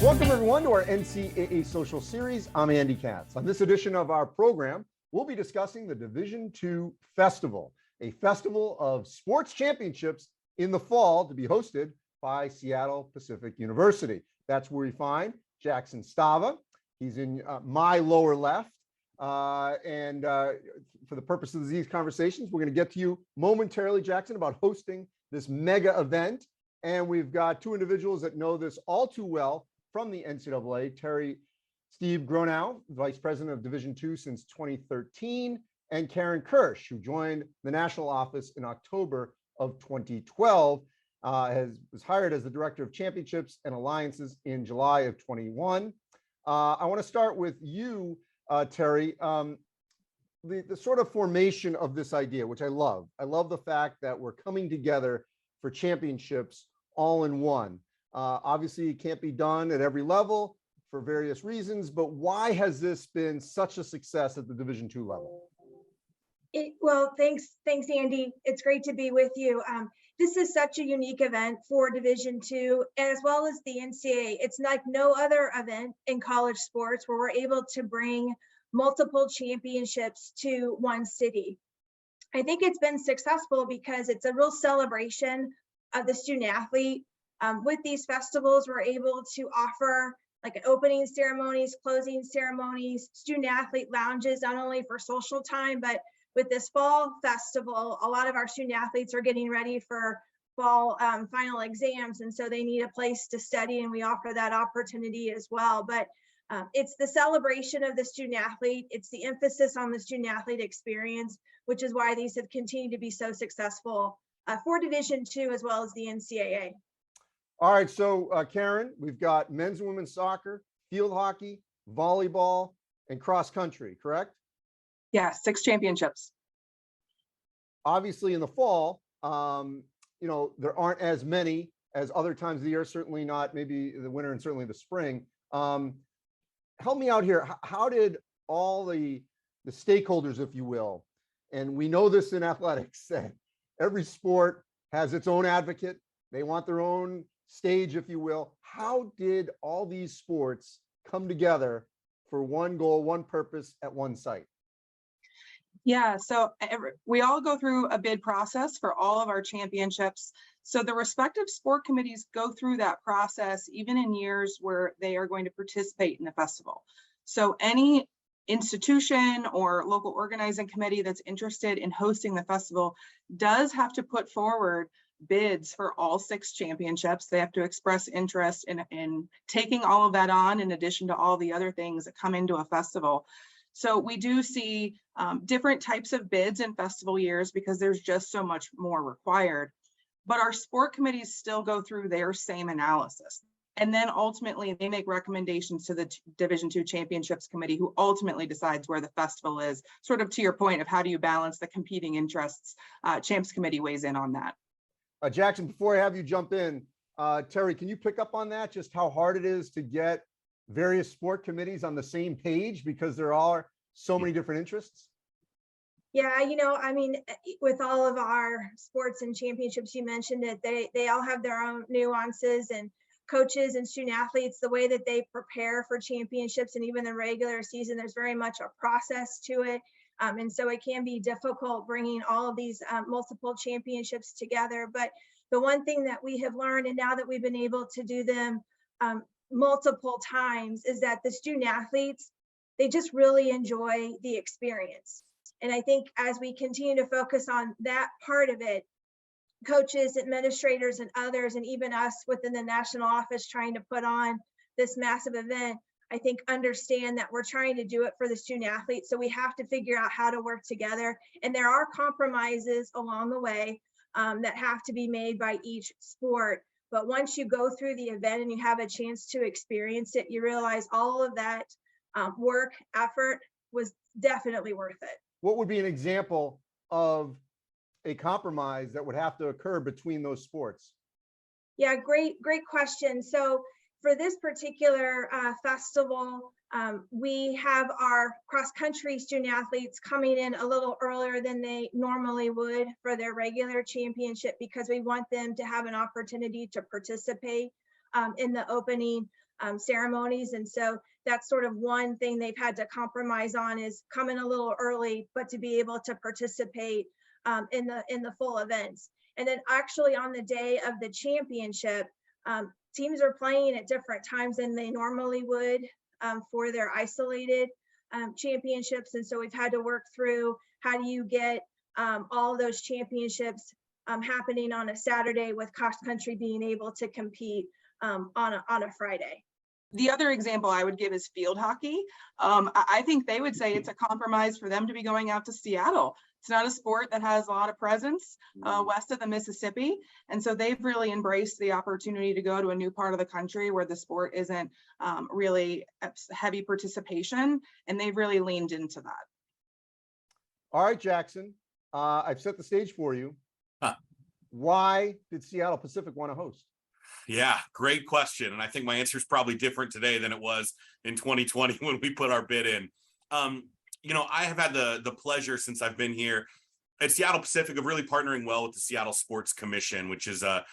Welcome everyone to our NCAA Social Series. I'm Andy Katz. On this edition of our program, we'll be discussing the Division II Festival, a festival of sports championships in the fall to be hosted by Seattle Pacific University. That's where we find Jackson Stava. He's in my lower left. For the purposes of these conversations, we're going to get to you momentarily, Jackson, about hosting this mega event. And we've got two individuals that know this all too well from the NCAA, Terri Steeb Gronau, Vice President of Division II since 2013, and Kirsch, who joined the national office in October of 2012, was hired as the Director of Championships and Alliances in July of 21. I want to start with you, Terri. The sort of formation of this idea, which I love. I love the fact that we're coming together for championships all in one. Obviously, it can't be done at every level for various reasons, but why has this been such a success at the Division II level? Well, thanks, Andy. It's great to be with you. This is such a unique event for Division II, as well as the NCAA. It's like no other event in college sports where we're able to bring multiple championships to one city. I think it's been successful because it's a real celebration of the student athlete. With these festivals, we're able to offer like opening ceremonies, closing ceremonies, student athlete lounges, not only for social time, but with this fall festival, a lot of our student athletes are getting ready for fall final exams. And so they need a place to study, and we offer that opportunity as well. But it's the celebration of the student athlete. It's the emphasis on the student athlete experience, which is why these have continued to be so successful for Division II as well as the NCAA. All right, so Karen, we've got men's and women's soccer, field hockey, volleyball, and cross country, correct? Yeah, 6 championships. Obviously in the fall, there aren't as many as other times of the year, certainly not maybe the winter and certainly the spring. Help me out here. How did all the stakeholders, if you will, and we know this in athletics, that every sport has its own advocate. They want their own stage, if you will. How did all these sports come together for one goal, one purpose at one site? Yeah, so we all go through a bid process for all of our championships. So the respective sport committees go through that process even in years where they are going to participate in the festival. So any institution or local organizing committee that's interested in hosting the festival does have to put forward bids for all 6 championships. They have to express interest in taking all of that on, in addition to all the other things that come into a festival. So we do see different types of bids in festival years because there's just so much more required. But our sport committees still go through their same analysis. And then ultimately they make recommendations to the Division II Championships Committee, who ultimately decides where the festival is. Sort of to your point of how do you balance the competing interests, Champs Committee weighs in on that. Jackson, before I have you jump in, Terri, can you pick up on that, just how hard it is to get various sport committees on the same page because there are so many different interests? Yeah, with all of our sports and championships, you mentioned it, they all have their own nuances, and coaches and student athletes, the way that they prepare for championships and even the regular season, there's very much a process to it. And so it can be difficult bringing all of these multiple championships together. But the one thing that we have learned, and now that we've been able to do them multiple times, is that the student athletes, they just really enjoy the experience. And I think as we continue to focus on that part of it, coaches, administrators, and others, and even us within the national office trying to put on this massive event, I think understand that we're trying to do it for the student athletes. So we have to figure out how to work together. And there are compromises along the way that have to be made by each sport. But once you go through the event and you have a chance to experience it, you realize all of that work, effort was definitely worth it. What would be an example of a compromise that would have to occur between those sports? Yeah, great question. So for this particular festival, we have our cross-country student athletes coming in a little earlier than they normally would for their regular championship, because we want them to have an opportunity to participate in the opening ceremonies. And so that's sort of one thing they've had to compromise on, is coming a little early, but to be able to participate in the full events. And then actually on the day of the championship, teams are playing at different times than they normally would for their isolated championships. And so we've had to work through, how do you get all those championships happening on a Saturday, with cross country being able to compete on a Friday. The other example I would give is field hockey. I think they would say it's a compromise for them to be going out to Seattle. It's not a sport that has a lot of presence west of the Mississippi. And so they've really embraced the opportunity to go to a new part of the country where the sport isn't really heavy participation. And they've really leaned into that. All right, Jackson, I've set the stage for you. Why did Seattle Pacific want to host? Yeah, great question. And I think my answer is probably different today than it was in 2020 when we put our bid in. I have had the pleasure since I've been here at Seattle Pacific of really partnering well with the Seattle Sports Commission, which is a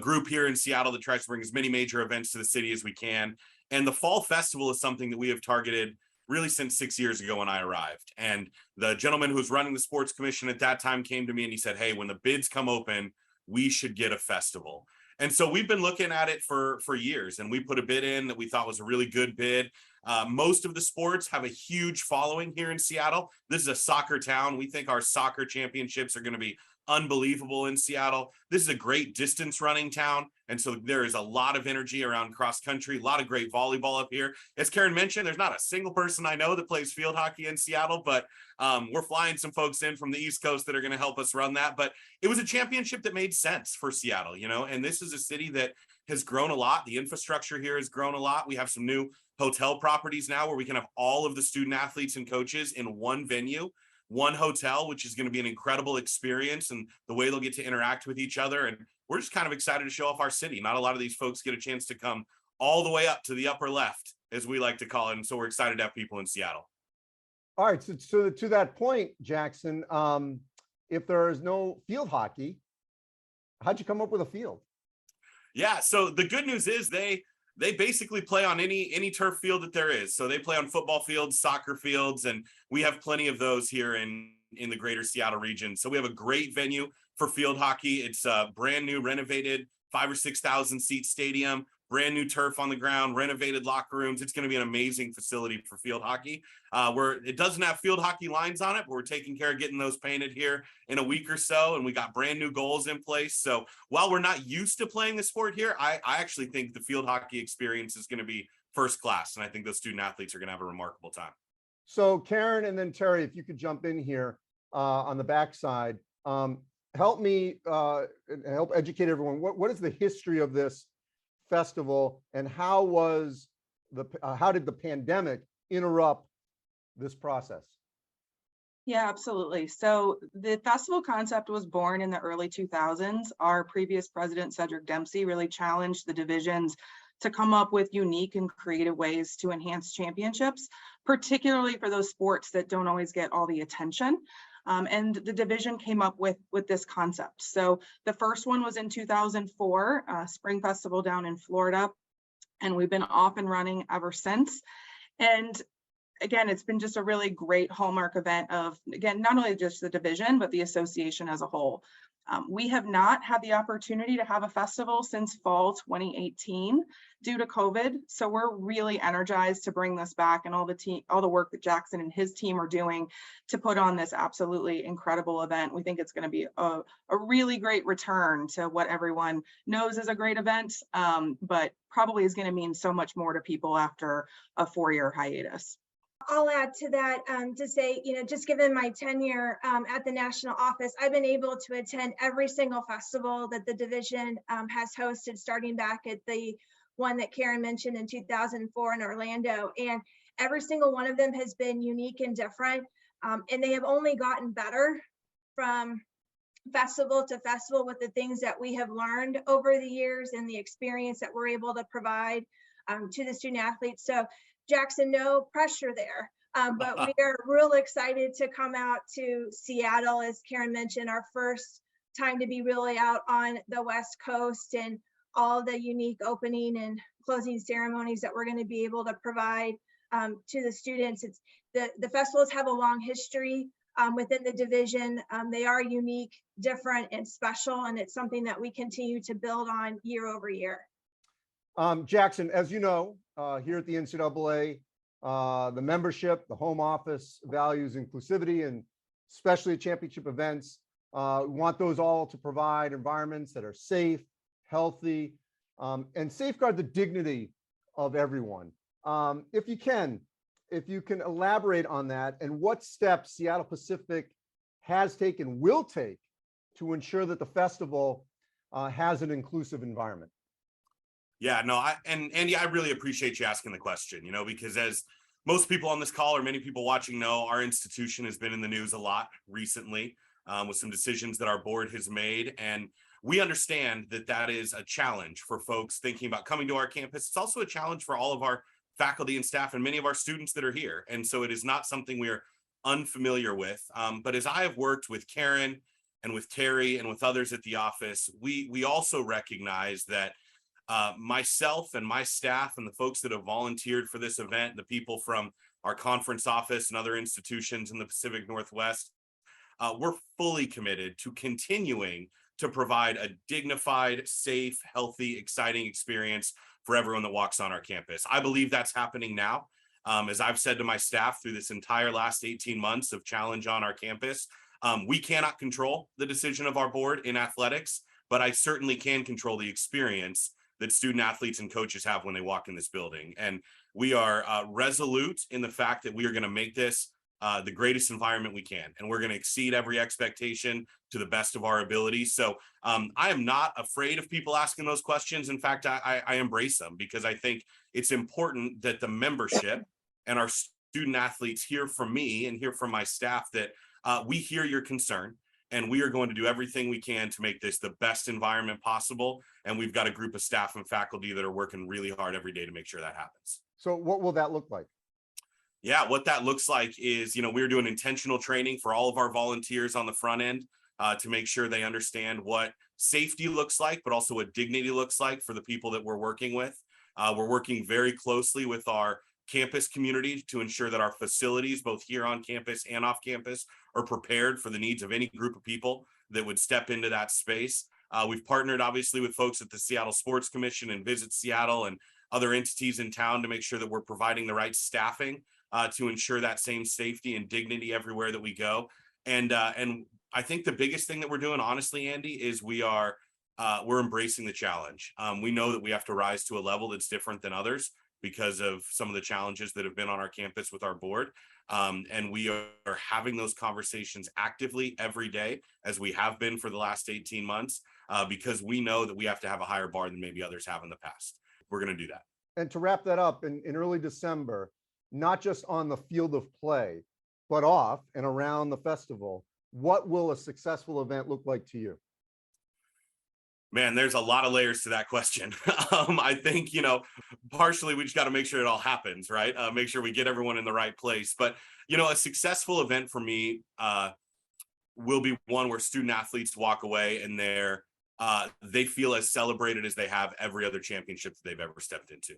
group here in Seattle that tries to bring as many major events to the city as we can. And the Fall Festival is something that we have targeted really since 6 years ago when I arrived. And the gentleman who's running the Sports Commission at that time came to me and he said, hey, when the bids come open, we should get a festival. And so we've been looking at it for years, and we put a bid in that we thought was a really good bid. Most of the sports have a huge following here in Seattle. This is a soccer town. We think our soccer championships are going to be unbelievable in Seattle. This is a great distance running town. And so there is a lot of energy around cross country, a lot of great volleyball up here. As Karen mentioned, there's not a single person I know that plays field hockey in Seattle, but we're flying some folks in from the East Coast that are going to help us run that. But it was a championship that made sense for Seattle, and this is a city that has grown a lot. The infrastructure here has grown a lot. We have some new hotel properties now where we can have all of the student athletes and coaches in one venue, one hotel, which is going to be an incredible experience, and the way they'll get to interact with each other. And we're just kind of excited to show off our city. Not a lot of these folks get a chance to come all the way up to the upper left, as we like to call it. And so we're excited to have people in Seattle. All right. So to that point, Jackson, if there is no field hockey, how'd you come up with a field? Yeah. So the good news is they basically play on any turf field that there is. So they play on football fields, soccer fields, and we have plenty of those here in the greater Seattle region. So we have a great venue for field hockey. It's a brand new renovated 5,000 or 6,000 seat stadium, brand new turf on the ground, renovated locker rooms. It's going to be an amazing facility for field hockey. Where it doesn't have field hockey lines on it, but we're taking care of getting those painted here in a week or so. And we got brand new goals in place. So while we're not used to playing the sport here, I actually think the field hockey experience is going to be first class. And I think those student athletes are going to have a remarkable time. So Karen and then Terry, if you could jump in here on the backside, help me help educate everyone. What is the history of this festival, and how did the pandemic interrupt this process? Yeah, absolutely. So the festival concept was born in the early 2000s. Our previous president, Cedric Dempsey, really challenged the divisions to come up with unique and creative ways to enhance championships, particularly for those sports that don't always get all the attention. And the division came up with this concept. So the first one was in 2004, Spring Festival down in Florida, and we've been off and running ever since. And again, it's been just a really great hallmark event of, again, not only just the division, but the association as a whole. We have not had the opportunity to have a festival since fall 2018 due to COVID. So we're really energized to bring this back, and all the work that Jackson and his team are doing to put on this absolutely incredible event. We think it's going to be a really great return to what everyone knows is a great event, but probably is going to mean so much more to people after a 4-year hiatus. I'll add to that to say, just given my tenure at the national office, I've been able to attend every single festival that the division has hosted, starting back at the one that Karen mentioned in 2004 in Orlando. And every single one of them has been unique and different. And they have only gotten better from festival to festival with the things that we have learned over the years and the experience that we're able to provide to the student athletes. So Jackson, no pressure there, but we are real excited to come out to Seattle, as Karen mentioned, our first time to be really out on the West Coast, and all the unique opening and closing ceremonies that we're going to be able to provide to the students. It's the festivals have a long history within the division. They are unique, different, and special, and it's something that we continue to build on year over year. Jackson, as you know, here at the NCAA, the membership, the home office values inclusivity, and especially at championship events. We want those all to provide environments that are safe, healthy, and safeguard the dignity of everyone. If you can elaborate on that and what steps Seattle Pacific has taken, will take to ensure that the festival has an inclusive environment. Yeah, no, and Andy, I really appreciate you asking the question, because as most people on this call or many people watching know, our institution has been in the news a lot recently with some decisions that our board has made. And we understand that that is a challenge for folks thinking about coming to our campus. It's also a challenge for all of our faculty and staff and many of our students that are here. And so it is not something we are unfamiliar with. But as I have worked with Karen and with Terri and with others at the office, we also recognize that myself and my staff and the folks that have volunteered for this event, the people from our conference office and other institutions in the Pacific Northwest, we're fully committed to continuing to provide a dignified, safe, healthy, exciting experience for everyone that walks on our campus. I believe that's happening now. As I've said to my staff through this entire last 18 months of challenge on our campus, we cannot control the decision of our board in athletics, but I certainly can control the experience that student athletes and coaches have when they walk in this building. And we are resolute in the fact that we are going to make this the greatest environment we can. And we're going to exceed every expectation to the best of our ability. So I am not afraid of people asking those questions. In fact, I embrace them because I think it's important that the membership and our student athletes hear from me and hear from my staff that we hear your concern. And we are going to do everything we can to make this the best environment possible. And we've got a group of staff and faculty that are working really hard every day to make sure that happens. So what will that look like? Yeah, what that looks like is, we're doing intentional training for all of our volunteers on the front end to make sure they understand what safety looks like, but also what dignity looks like for the people that we're working with. We're working very closely with our campus community to ensure that our facilities, both here on campus and off campus, are prepared for the needs of any group of people that would step into that space. We've partnered obviously with folks at the Seattle Sports Commission and Visit Seattle and other entities in town to make sure that we're providing the right staffing to ensure that same safety and dignity everywhere that we go. And I think the biggest thing that we're doing, honestly, Andy, is we're embracing the challenge. We know that we have to rise to a level that's different than others because of some of the challenges that have been on our campus with our board. And we are having those conversations actively every day, as we have been for the last 18 months, because we know that we have to have a higher bar than maybe others have in the past. We're going to do that. And to wrap that up, in early December, not just on the field of play, but off and around the festival, what will a successful event look like to you? Man, there's a lot of layers to that question. I think, partially we just got to make sure it all happens, right? Make sure we get everyone in the right place. But, a successful event for me will be one where student athletes walk away and they feel as celebrated as they have every other championship that they've ever stepped into.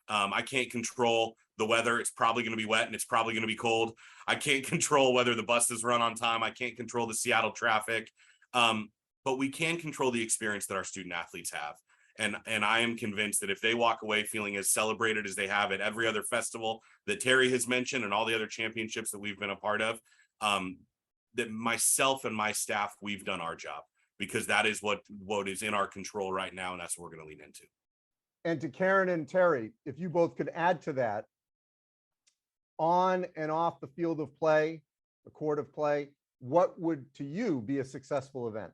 I can't control the weather. It's probably going to be wet and it's probably going to be cold. I can't control whether the buses run on time. I can't control the Seattle traffic. But we can control the experience that our student athletes have. And I am convinced that if they walk away feeling as celebrated as they have at every other festival that Terri has mentioned and all the other championships that we've been a part of, that myself and my staff, we've done our job, because that is what is in our control right now. And that's what we're going to lean into. And to Karen and Terri, if you both could add to that, on and off the field of play, the court of play, what would to you be a successful event?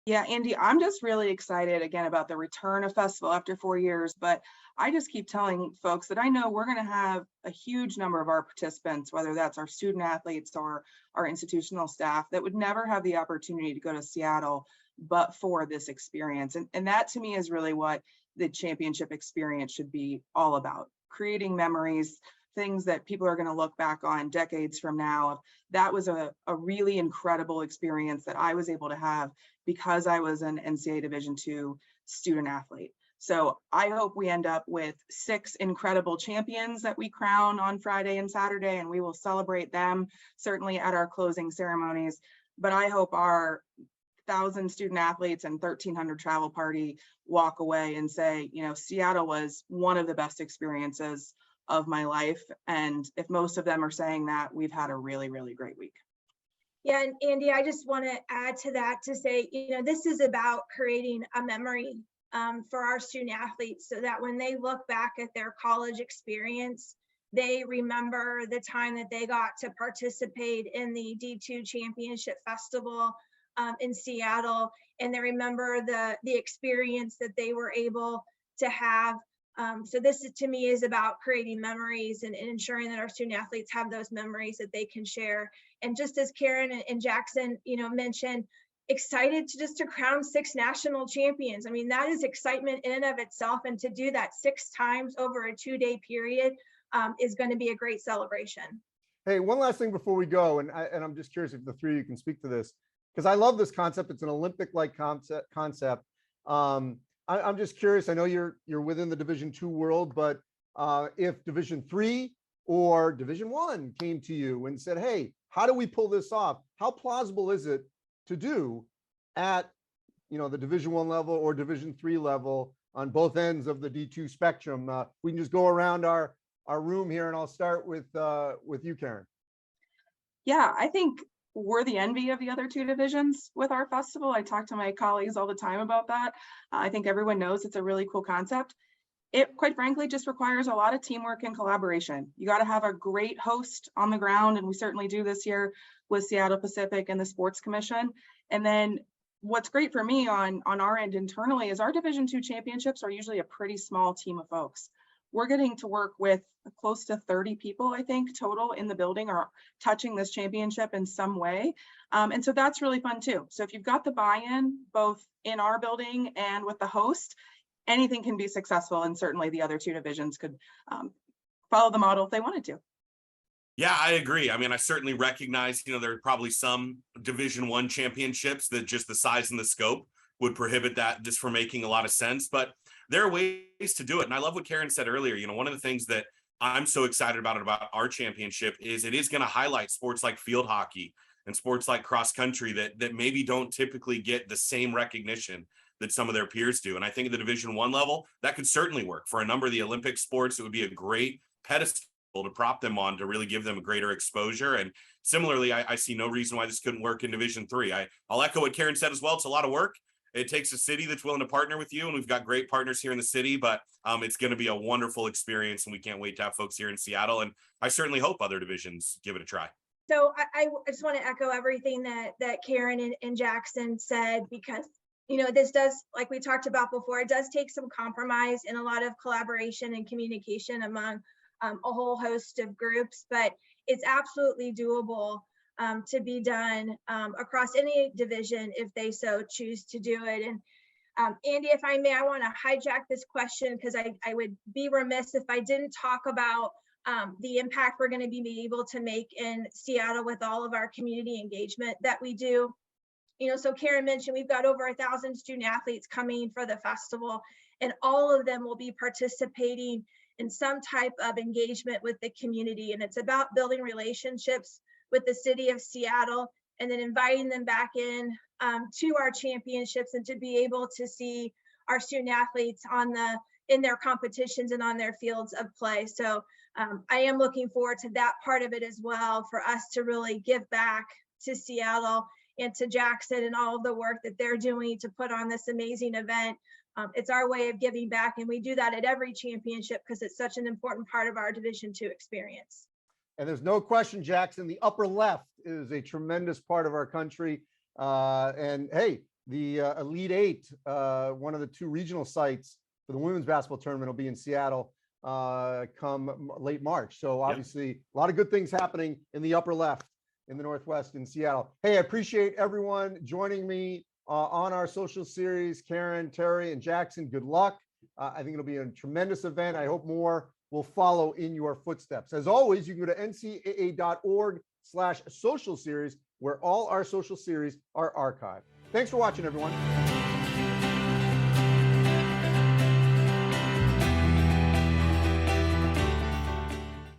Yeah, Andy, I'm just really excited again about the return of festival after 4 years, but I just keep telling folks that I know we're going to have a huge number of our participants, whether that's our student athletes or our institutional staff, that would never have the opportunity to go to Seattle but for this experience. And that to me is really what the championship experience should be all about: creating memories things that people are going to look back on decades from now. That was a really incredible experience that I was able to have because I was an NCAA Division II student athlete. So I hope we end up with 6 incredible champions that we crown on Friday and Saturday, and we will celebrate them certainly at our closing ceremonies. But I hope our 1,000 student athletes and 1,300 travel party walk away and say, you know, Seattle was one of the best experiences of my life. And if most of them are saying that, we've had a really, really great week. Yeah, and Andy, I just want to add to that to say, you know, this is about creating a memory for our student athletes so that when they look back at their college experience, they remember the time that they got to participate in the D2 Championship Festival in Seattle, and they remember the experience that they were able to have. So this to me is about creating memories and ensuring that our student athletes have those memories that they can share. And just as Karen and Jackson, you know, mentioned, excited to crown 6 national champions. I mean, that is excitement in and of itself, and to do that 6 times over a 2-day period is going to be a great celebration. Hey, one last thing before we go, and I'm just curious if the 3 of you can speak to this, because I love this concept. It's an Olympic-like concept. I'm just curious. I know you're within the Division II world, but if Division III or Division I came to you and said, "Hey, how do we pull this off? How plausible is it to do at, you know, the Division I level or Division III level on both ends of the D2 spectrum?" We can just go around our room here, and I'll start with you, Karen. Yeah, I think we're the envy of the other 2 divisions with our festival. I talk to my colleagues all the time about that. I think everyone knows it's a really cool concept. It, quite frankly, just requires a lot of teamwork and collaboration. You got to have a great host on the ground, and we certainly do this year with Seattle Pacific and the Sports Commission. And then what's great for me on our end internally is our Division II championships are usually a pretty small team of folks. We're getting to work with close to 30 people, I think, total in the building are touching this championship in some way. And so that's really fun too. So if you've got the buy-in, both in our building and with the host, anything can be successful. And certainly the other 2 divisions could follow the model if they wanted to. Yeah, I agree. I mean, I certainly recognize, you know, there are probably some Division I championships that just the size and the scope would prohibit that just from making a lot of sense, but there are ways to do it. And I love what Karen said earlier. You know, one of the things that I'm so excited about our championship is it is going to highlight sports like field hockey and sports like cross country that maybe don't typically get the same recognition that some of their peers do. And I think at the Division I level, that could certainly work. For a number of the Olympic sports, it would be a great pedestal to prop them on to really give them a greater exposure. And similarly, I see no reason why this couldn't work in Division III. I'll echo what Karen said as well. It's a lot of work. It takes a city that's willing to partner with you, and we've got great partners here in the city, but it's going to be a wonderful experience, and we can't wait to have folks here in Seattle, and I certainly hope other divisions give it a try. So I just want to echo everything that Karen and Jackson said, because, you know, this does, like we talked about before, it does take some compromise and a lot of collaboration and communication among a whole host of groups, but it's absolutely doable to be done across any division if they so choose to do it. And Andy, if I may, I want to hijack this question because I would be remiss if I didn't talk about the impact we're going to be able to make in Seattle with all of our community engagement that we do. You know, so Karen mentioned we've got over 1,000 student athletes coming for the festival, and all of them will be participating in some type of engagement with the community. And it's about building relationships with the city of Seattle and then inviting them back in to our championships and to be able to see our student athletes in their competitions and on their fields of play. So I am looking forward to that part of it as well, for us to really give back to Seattle and to Jackson and all of the work that they're doing to put on this amazing event. It's our way of giving back, and we do that at every championship because it's such an important part of our Division II experience. And there's no question, Jackson, the upper left is a tremendous part of our country. And hey, the Elite Eight, one of the 2 regional sites for the women's basketball tournament, will be in Seattle come late March. So obviously a lot of good things happening in the upper left in the Northwest in Seattle. Hey, I appreciate everyone joining me on our social series. Karen, Terry, and Jackson, good luck. I think it'll be a tremendous event. I hope more will follow in your footsteps. As always, you can go to ncaa.org/social series, where all our social series are archived. Thanks for watching, everyone.